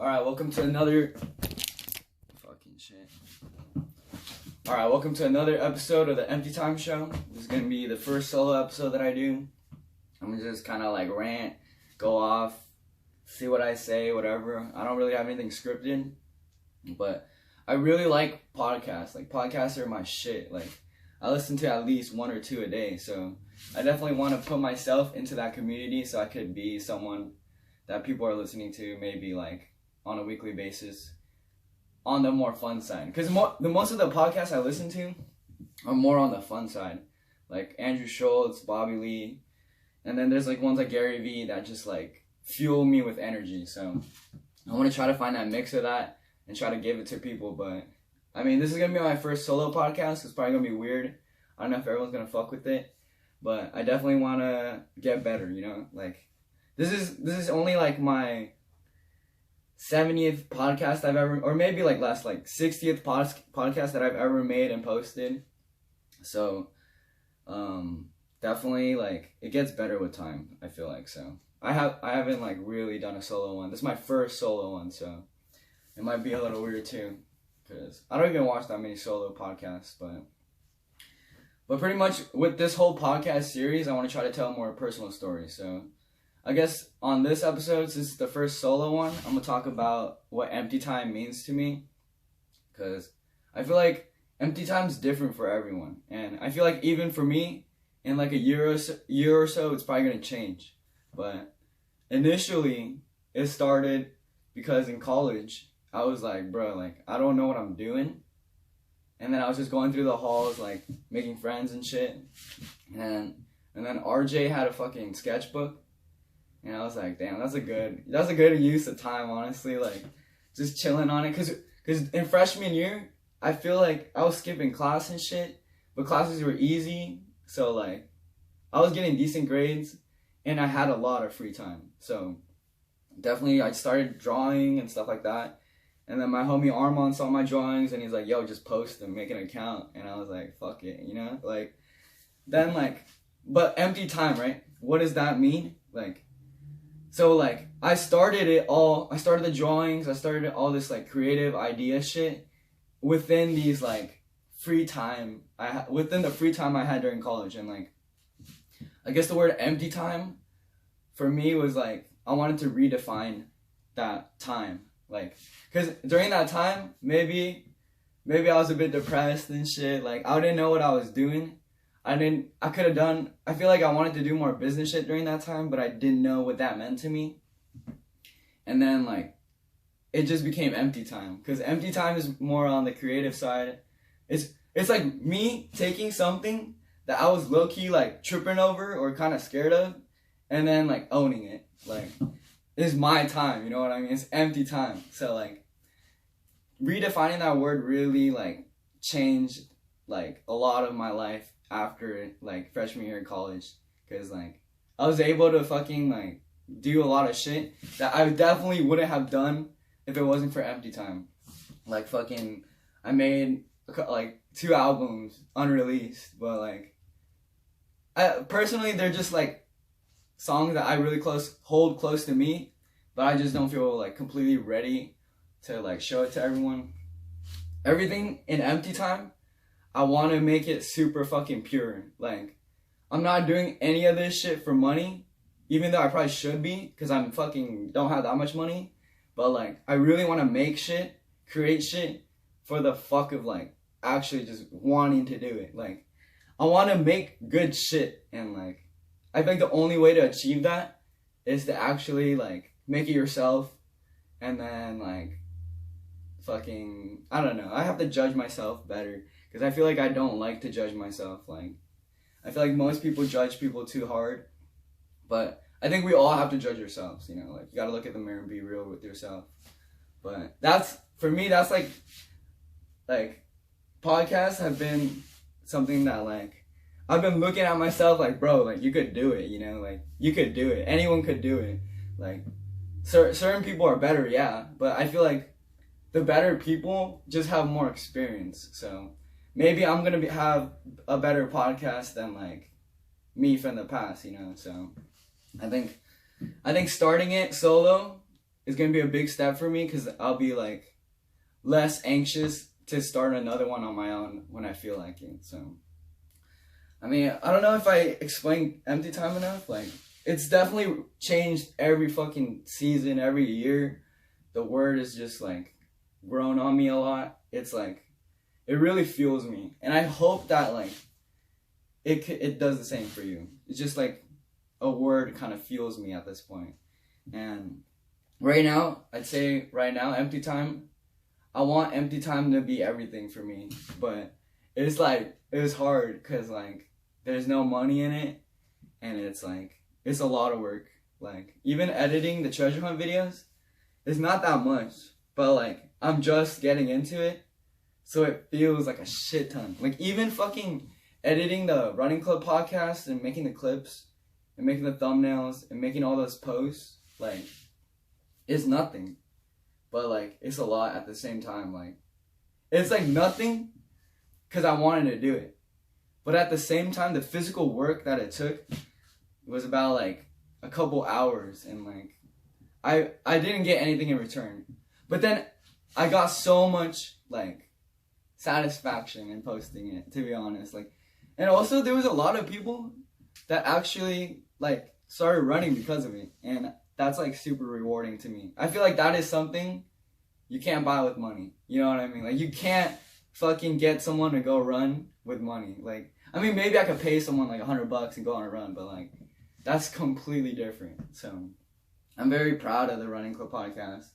Alright, welcome to another fucking shit. Alright, welcome to another episode of the Emptytyme Show. This is gonna be the first solo episode that I do. I'm gonna just kinda like rant, go off, see what I say, whatever. I don't really have anything scripted. But I really like podcasts. Like, podcasts are my shit. Like, I listen to at least one or two a day. So I definitely want to put myself into that community so I could be someone that people are listening to maybe like on a weekly basis on the more fun side. Because most of the podcasts I listen to are more on the fun side. Like Andrew Schultz, Bobby Lee. And then there's like ones like Gary Vee that just like fuel me with energy. So I want to try to find that mix of that and try to give it to people. But I mean, this is gonna be my first solo podcast. It's probably gonna be weird. I don't know if everyone's gonna fuck with it, but I definitely wanna get better, you know? Like, this is only like my 70th podcast I've ever, or maybe like last, like 60th podcast that I've ever made and posted. So definitely like it gets better with time, I feel like. So I haven't like really done a solo one. This is my first solo one, so it might be a little weird too, because I don't even watch that many solo podcasts. But pretty much with this whole podcast series, I want to try to tell more personal stories. So I guess on this episode, since it's the first solo one, I'm going to talk about what empty time means to me, because I feel like empty time is different for everyone. And I feel like even for me, in like a year or so, it's probably going to change. But initially, it started because in college, I was like, bro, like, I don't know what I'm doing. And then I was just going through the halls, like, making friends and shit. And then RJ had a fucking sketchbook. And I was like, damn, that's a good use of time, honestly. Like, just chilling on it. Cause in freshman year, I feel like I was skipping class and shit. But classes were easy. So, like, I was getting decent grades. And I had a lot of free time. So, definitely, I started drawing and stuff like that. And then my homie Armand saw my drawings and he's like, yo, just post them, make an account. And I was like, fuck it, you know? Like, then like, but empty time, right? What does that mean? Like, so like, I started the drawings, I started all this like creative idea shit within these like within the free time I had during college. And like, I guess the word empty time for me was like, I wanted to redefine that time. Like, because during that time, maybe I was a bit depressed and shit. Like, I didn't know what I was doing. I feel like I wanted to do more business shit during that time, but I didn't know what that meant to me. And then, like, it just became empty time. Because empty time is more on the creative side. It's like me taking something that I was low-key, like, tripping over or kind of scared of, and then, like, owning it. Like, it's my time, you know what I mean? It's empty time. So, like, redefining that word really, like, changed, like, a lot of my life after, like, freshman year in college. Because, like, I was able to fucking, like, do a lot of shit that I definitely wouldn't have done if it wasn't for empty time. Like, fucking, I made, like, 2 albums unreleased. But, like, personally, they're just, like, songs that I really hold close to me, but I just don't feel like completely ready to like show it to everyone. Everything in empty time, I want to make it super fucking pure. Like, I'm not doing any of this shit for money, even though I probably should be, because I'm fucking don't have that much money. But like, I really want to make shit, create shit for the fuck of like actually just wanting to do it. Like, I want to make good shit, and like, I think the only way to achieve that is to actually, like, make it yourself, and then, like, fucking, I don't know. I have to judge myself better, because I feel like I don't like to judge myself. Like, I feel like most people judge people too hard, but I think we all have to judge ourselves, you know? Like, you gotta look at the mirror and be real with yourself. But for me, that's, like, podcasts have been something that, like, I've been looking at myself like, bro, like, you could do it, you know? Like, you could do it. Anyone could do it. Like, certain people are better, yeah. But I feel like the better people just have more experience. So maybe I'm going to have a better podcast than, like, me from the past, you know? So I think starting it solo is gonna be a big step for me because I'll be like less anxious to start another one on my own when I feel like it. So, I mean, I don't know if I explained Emptytyme enough. Like, it's definitely changed every fucking season, every year. The word is just like grown on me a lot. It's like, it really fuels me, and I hope that like it does the same for you. It's just like a word kind of fuels me at this point. And right now, I'd say right now, Emptytyme, I want Emptytyme to be everything for me, but it's like, it was hard because like there's no money in it, and it's like, it's a lot of work. Like, even editing the treasure hunt videos, it's not that much, but like I'm just getting into it, so it feels like a shit ton. Like, even fucking editing the Running Club podcast and making the clips and making the thumbnails and making all those posts, like, it's nothing. But like, it's a lot at the same time. Like, it's like nothing because I wanted to do it. But at the same time, the physical work that it took was about like a couple hours, and like I didn't get anything in return. But then I got so much like satisfaction in posting it, to be honest. Like, and also there was a lot of people that actually like started running because of it, and that's like super rewarding to me. I feel like that is something you can't buy with money. You know what I mean? Like, you can't fucking get someone to go run with money. Like, I mean, maybe I could pay someone like $100 and go on a run, but like, that's completely different. So I'm very proud of the Running Club podcast.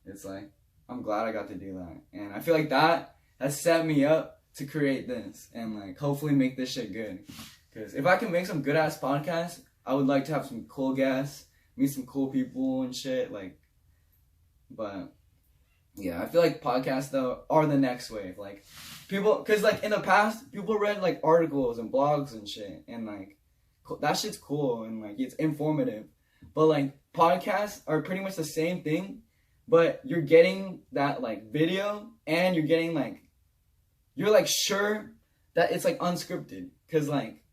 It's like, I'm glad I got to do that. And I feel like that has set me up to create this and like hopefully make this shit good. Because if I can make some good ass podcasts, I would like to have some cool guests, meet some cool people and shit. Like, but yeah, I feel like podcasts though are the next wave. Like, people, cause like in the past, people read like articles and blogs and shit, and like that shit's cool and like it's informative. But like podcasts are pretty much the same thing, but you're getting that like video, and you're getting like, you're like sure that it's like unscripted. Cause like,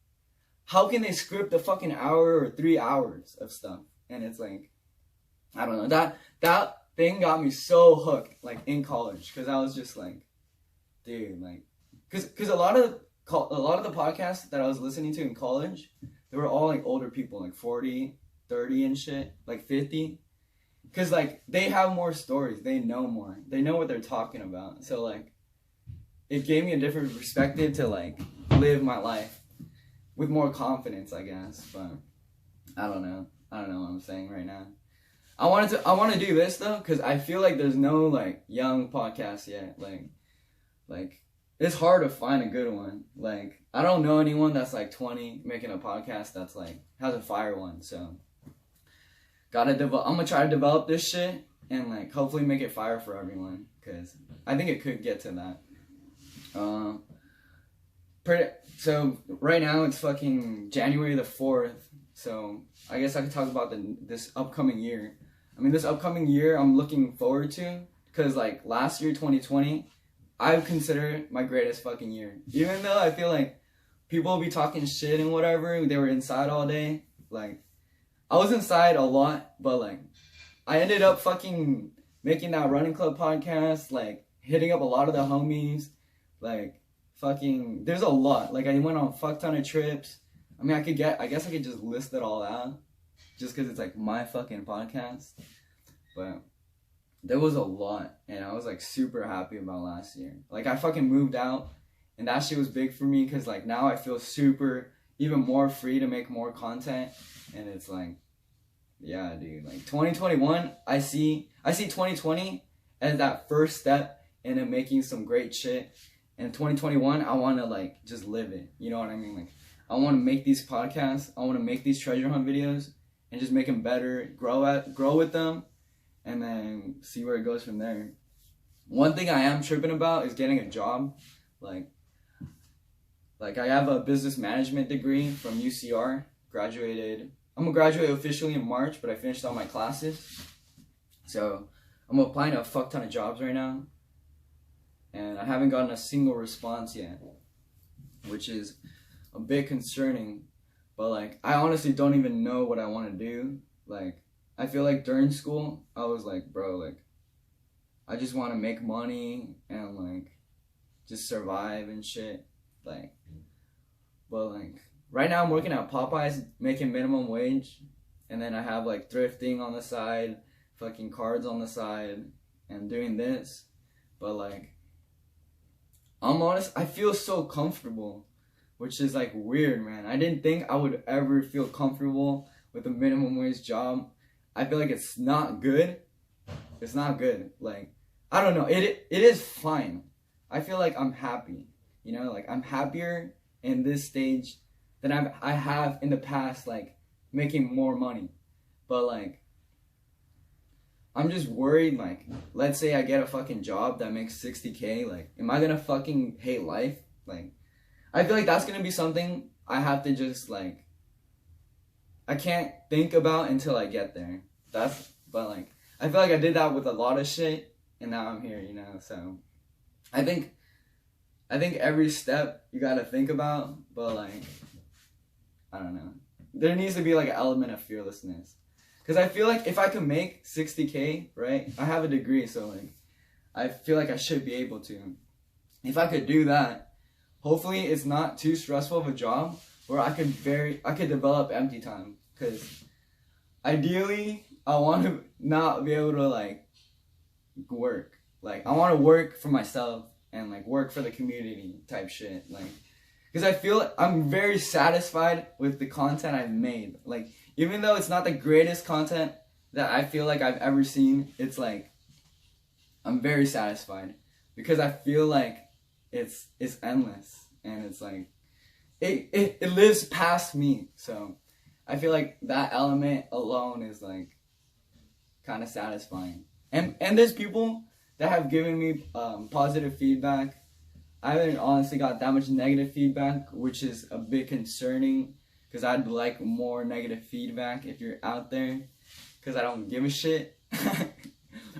how can they script a fucking hour or 3 hours of stuff? And it's like, I don't know, that thing got me so hooked, like, in college, because I was just like, dude, like, because a lot of the podcasts that I was listening to in college, they were all like older people, like 40, 30 and shit, like 50, because like they have more stories, they know more, they know what they're talking about, so like it gave me a different perspective to like live my life with more confidence, I guess. But I don't know what I'm saying right now. I want to do this though, because I feel like there's no like young podcast yet. Like it's hard to find a good one. Like, I don't know anyone that's like 20 making a podcast that's like has a fire one. So I'm gonna try to develop this shit and like hopefully make it fire for everyone, because I think it could get to that. So right now it's fucking January the 4th. So I guess I could talk about this upcoming year. I mean, this upcoming year I'm looking forward to, because like last year, 2020, I would consider it my greatest fucking year. Even though I feel like people will be talking shit and whatever, they were inside all day. Like, I was inside a lot, but like I ended up fucking making that Running Club podcast, like hitting up a lot of the homies, like fucking, there's a lot. Like, I went on a fuck ton of trips. I mean, I guess I could just list it all out, just because it's like my fucking podcast. But there was a lot, and I was like super happy about last year. Like, I fucking moved out, and that shit was big for me, because like now I feel super, even more free to make more content. And it's like, yeah, dude, like 2021, I see 2020 as that first step into making some great shit. And 2021, I want to like just live it. You know what I mean? Like, I want to make these podcasts. I want to make these treasure hunt videos and just make them better, grow with them, and then see where it goes from there. One thing I am tripping about is getting a job. Like I have a business management degree from UCR. Graduated. I'm gonna graduate officially in March, but I finished all my classes. So I'm applying to a fuck ton of jobs right now, and I haven't gotten a single response yet, which is a bit concerning. But like, I honestly don't even know what I want to do. Like, I feel like during school, I was like, bro, like, I just want to make money and, like, just survive and shit. Like, but, like, right now I'm working at Popeyes, making minimum wage. And then I have, like, thrifting on the side, fucking cards on the side, and doing this. But, like, I'm honest, I feel so comfortable, which is, like, weird, man. I didn't think I would ever feel comfortable with a minimum wage job. I feel like it's not good. It's not good. Like, I don't know. It is fine. I feel like I'm happy. You know, like, I'm happier in this stage than I have in the past, like, making more money. But, like, I'm just worried, like, let's say I get a fucking job that makes $60K, like, am I gonna fucking hate life? Like, I feel like that's gonna be something I have to just, like, I can't think about until I get there. But, like, I feel like I did that with a lot of shit, and now I'm here, you know, so, I think every step you gotta think about, but, like, I don't know. There needs to be, like, an element of fearlessness. Because I feel like if I can make $60K, right, I have a degree, so, like, I feel like I should be able to. If I could do that, hopefully it's not too stressful of a job where I could develop empty time. Because ideally, I want to not be able to, like, work. Like, I want to work for myself and, like, work for the community type shit. Like, because I feel like I'm very satisfied with the content I've made. Like, even though it's not the greatest content that I feel like I've ever seen, it's like, I'm very satisfied. Because I feel like it's endless. And it's like, it lives past me. So, I feel like that element alone is like, kind of satisfying. And there's people that have given me positive feedback. I haven't honestly got that much negative feedback, which is a bit concerning, because I'd like more negative feedback if you're out there, because I don't give a shit.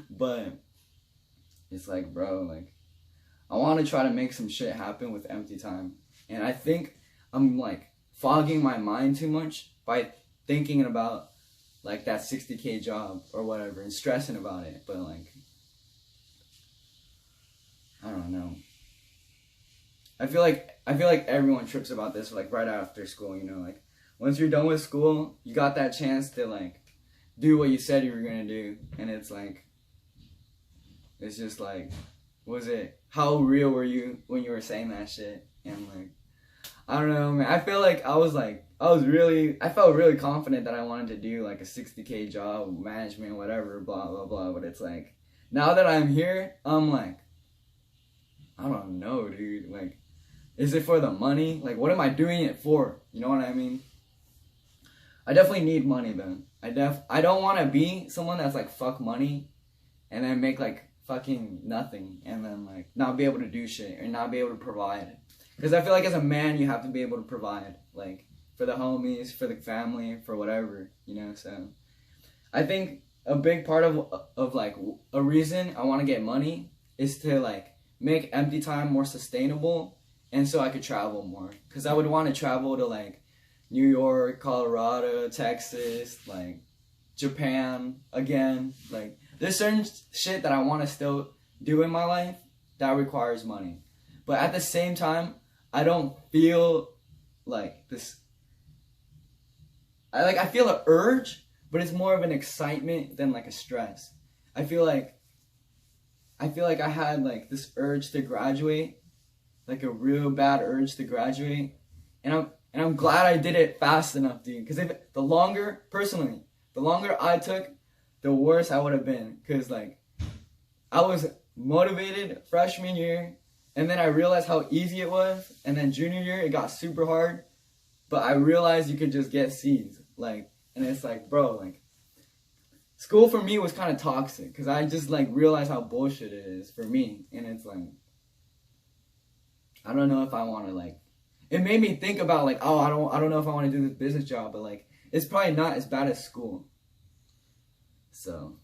But it's like, bro, like, I want to try to make some shit happen with Empty Time. And I think I'm, like, fogging my mind too much by thinking about, like, that $60K job or whatever and stressing about it. But, like, I don't know. I feel like everyone trips about this, like, right after school, you know, like, once you're done with school, you got that chance to, like, do what you said you were gonna do, and it's like, it's just like, how real were you when you were saying that shit? And, like, I don't know, man, I feel like I felt really confident that I wanted to do, like, a $60K job, management, whatever, blah, blah, blah, but it's like, now that I'm here, I'm like, I don't know, dude, like, is it for the money? Like, what am I doing it for? You know what I mean? I definitely need money, though. I don't want to be someone that's like, fuck money, and then make, like, fucking nothing, and then, like, not be able to do shit, or not be able to provide. Because I feel like as a man, you have to be able to provide, like, for the homies, for the family, for whatever, you know, so. I think a big part of like, a reason I want to get money is to, like, make Empty Time more sustainable, and so I could travel more. Because I would want to travel to, like, New York, Colorado, Texas, like, Japan, again. Like, there's certain shit that I want to still do in my life that requires money. But at the same time, I don't feel like this. I feel an urge, but it's more of an excitement than, like, a stress. I feel like I had, like, this urge to graduate, like, a real bad urge to graduate, and I'm glad I did it fast enough, dude. Because the longer I took, the worse I would have been. Because, like, I was motivated freshman year, and then I realized how easy it was, and then junior year it got super hard, but I realized you could just get C's, like, and it's like, bro, like, school for me was kind of toxic, because I just, like, realized how bullshit it is for me, and it's like, I don't know if I want to, like, it made me think about, like, oh, I don't know if I want to do this business job, but, like, it's probably not as bad as school. So,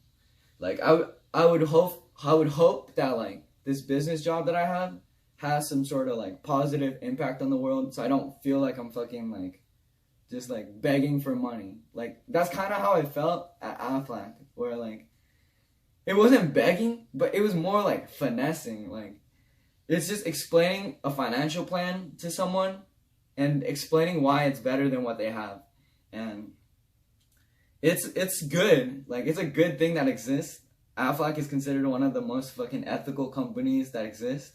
like, I would hope that, like, this business job that I have has some sort of, like, positive impact on the world, so I don't feel like I'm fucking, like, just like begging for money. Like that's kind of how I felt at Aflac, where like it wasn't begging, but it was more like finessing. Like it's just explaining a financial plan to someone and explaining why it's better than what they have. And it's good. Like it's a good thing that exists. Aflac is considered one of the most fucking ethical companies that exist.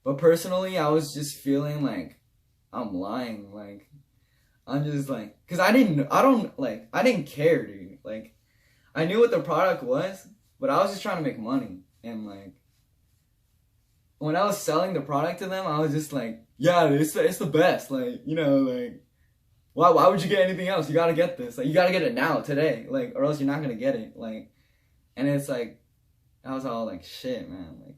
But personally, I was just feeling like I'm lying. Like I'm just like, cause I didn't care, dude. Like I knew what the product was, but I was just trying to make money. And like when I was selling the product to them, I was just like, yeah, it's the best. Like, you know, like why would you get anything else? You gotta get this. Like you gotta get it now, today. Like, or else you're not gonna get it. Like, and it's like I was all like, shit, man. Like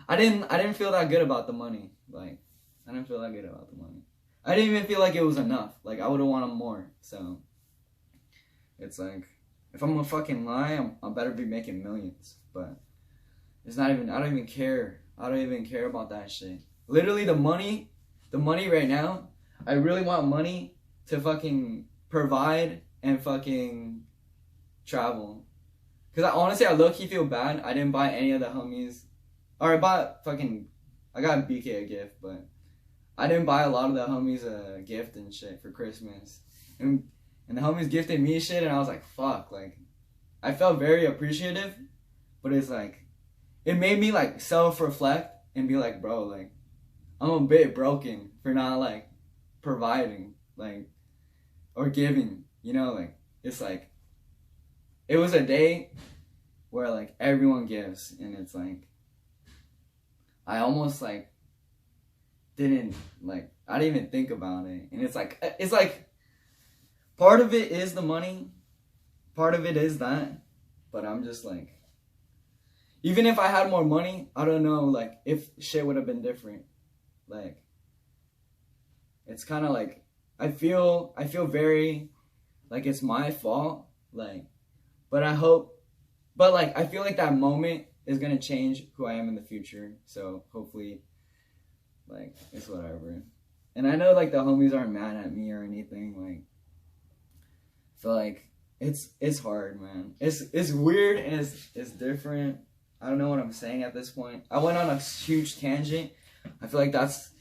I didn't feel that good about the money. Like I didn't feel that good about the money. I didn't even feel like it was enough. Like I would have wanted more. So it's like if I'm gonna fucking lie, I better be making millions. But it's not even. I don't even care. I don't even care about that shit. Literally, the money right now. I really want money to fucking provide and fucking travel. Cause I low-key feel bad. I didn't buy any of the homies. Or I got BK a gift, but I didn't buy a lot of the homies a gift and shit for Christmas. And the homies gifted me shit, and I was like, fuck. Like, I felt very appreciative, but it's like, it made me like self-reflect and be like, bro, like, I'm a bit broken for not like providing, like, or giving, you know, like, it's like, it was a day where like everyone gives, and it's like, I almost like didn't like, I didn't even think about it. And it's like part of it is the money, part of it is that, but I'm just like, even if I had more money, I don't know like if shit would have been different. Like it's kind of like I feel very like it's my fault, like, but I feel like that moment is gonna change who I am in the future. So hopefully, like, it's whatever. And I know like the homies aren't mad at me or anything. Like, I feel like it's hard, man. It's weird and it's different. I don't know what I'm saying at this point. I went on a huge tangent. I feel like that's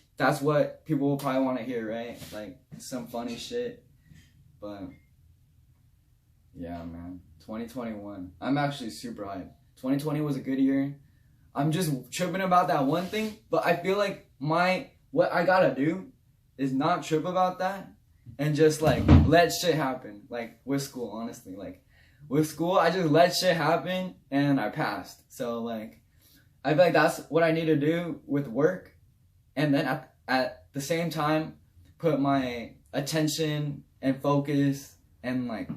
what people will probably want to hear, right? Like some funny shit. But yeah, man. 2021. I'm actually super hyped. 2020 was a good year. I'm just tripping about that one thing, but I feel like what I gotta do is not trip about that and just like let shit happen. Like with school, honestly. Like with school, I just let shit happen and I passed. So like I feel like that's what I need to do with work, and then at the same time put my attention and focus and like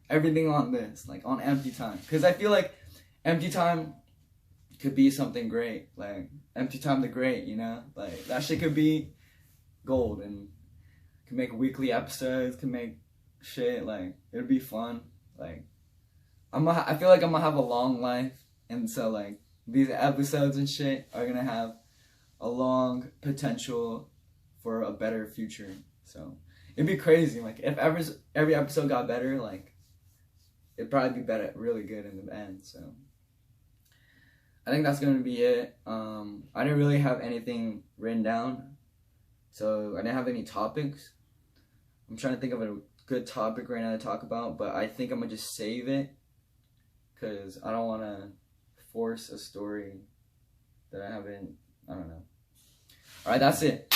everything on this, like on Emptytyme. Because I feel like Emptytyme could be something great. Like Emptytyme the Great, you know? Like that shit could be gold and could make weekly episodes, could make shit, like it would be fun. Like I feel like I'm gonna have a long life, and so like these episodes and shit are gonna have a long potential for a better future. So it'd be crazy. Like if every episode got better, like it'd probably be better, really good in the end. So I think that's gonna be it. I didn't really have anything written down, so I didn't have any topics. I'm trying to think of a good topic right now to talk about, but I think I'm gonna just save it because I don't want to force a story that I don't know. All right, that's it.